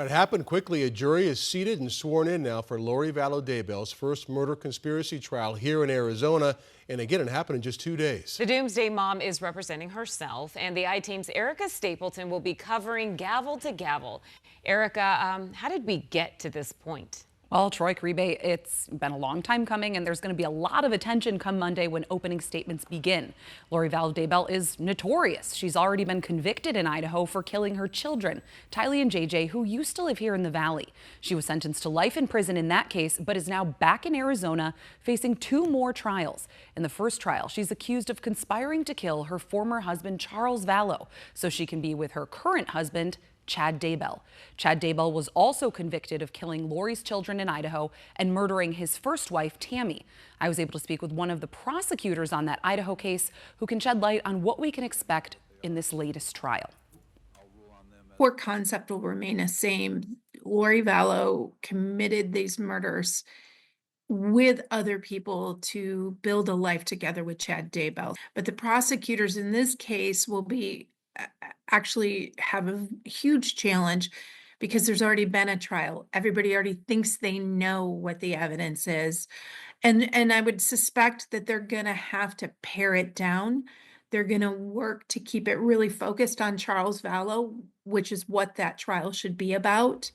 It happened quickly. A jury is seated and sworn in now for Lori Vallow Daybell's first murder conspiracy trial here in Arizona. And again, it happened in just 2 days. The Doomsday Mom is representing herself, and the I-Team's Erica Stapleton will be covering gavel to gavel. Erica, how did we get to this point? Well, Troy Caribe, it's been a long time coming, and there's going to be a lot of attention come Monday when opening statements begin. Lori Vallow Daybell is notorious. She's already been convicted in Idaho for killing her children, Tylee and JJ, who used to live here in the Valley. She was sentenced to life in prison in that case, but is now back in Arizona facing 2 more trials. In the first trial, she's accused of conspiring to kill her former husband, Charles Vallow, so she can be with her current husband, Chad Daybell. Chad Daybell was also convicted of killing Lori's children in Idaho and murdering his first wife, Tammy. I was able to speak with one of the prosecutors on that Idaho case who can shed light on what we can expect in this latest trial. Core concept will remain the same. Lori Vallow committed these murders with other people to build a life together with Chad Daybell. But the prosecutors in this case will be actually have a huge challenge because there's already been a trial. Everybody already thinks they know what the evidence is. And I would suspect that they're going to have to pare it down. They're going to work to keep it really focused on Charles Vallow, which is what that trial should be about.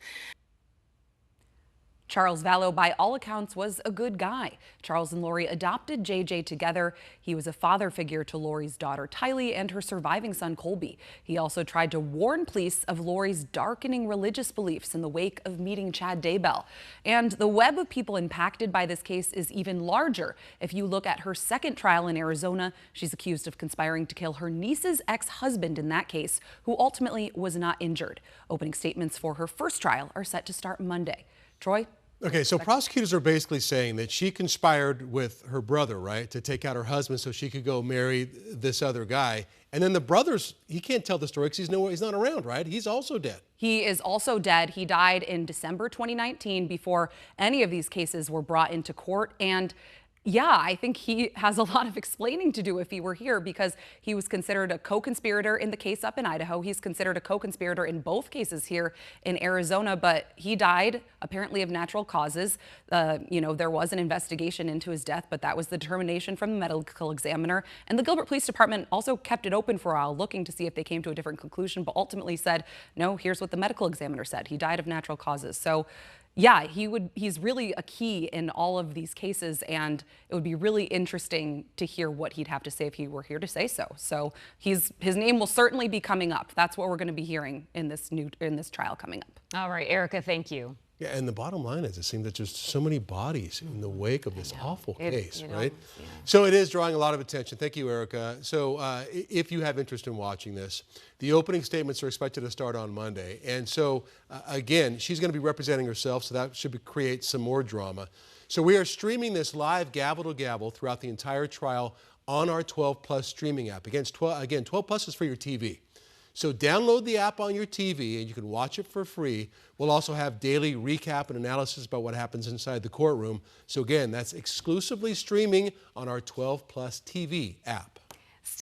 Charles Vallow, by all accounts, was a good guy. Charles and Lori adopted JJ together. He was a father figure to Lori's daughter, Tylee, and her surviving son, Colby. He also tried to warn police of Lori's darkening religious beliefs in the wake of meeting Chad Daybell. And the web of people impacted by this case is even larger. If you look at her second trial in Arizona, she's accused of conspiring to kill her niece's ex-husband in that case, who ultimately was not injured. Opening statements for her first trial are set to start Monday. Troy? Okay, so prosecutors are basically saying that she conspired with her brother, right, to take out her husband so she could go marry this other guy. And then the brother's, he can't tell the story because he's not around, right? He's also dead. He is also dead. He died in December 2019 before any of these cases were brought into court. And yeah, I think he has a lot of explaining to do if he were here, because he was considered a co-conspirator in the case up in Idaho. He's considered a co-conspirator in both cases here in Arizona, but he died apparently of natural causes. There was an investigation into his death, but that was the determination from the medical examiner. And the Gilbert Police Department also kept it open for a while, looking to see if they came to a different conclusion, but ultimately said, no, here's what the medical examiner said. He died of natural causes. So yeah, he's really a key in all of these cases, and it would be really interesting to hear what he'd have to say if he were here to say so. So his name will certainly be coming up. That's what we're going to be hearing in this trial coming up. All right, Erica, thank you. Yeah, and the bottom line is it seems that there's so many bodies in the wake of this awful case, right? Yeah. So it is drawing a lot of attention. Thank you, Erica. So if you have interest in watching this, the opening statements are expected to start on Monday. And so, again, she's going to be representing herself, so that should create some more drama. So we are streaming this live gavel to gavel throughout the entire trial on our 12 Plus streaming app. Again, 12 Plus is for your TV. So download the app on your TV and you can watch it for free. We'll also have daily recap and analysis about what happens inside the courtroom. So again, that's exclusively streaming on our 12 Plus TV app.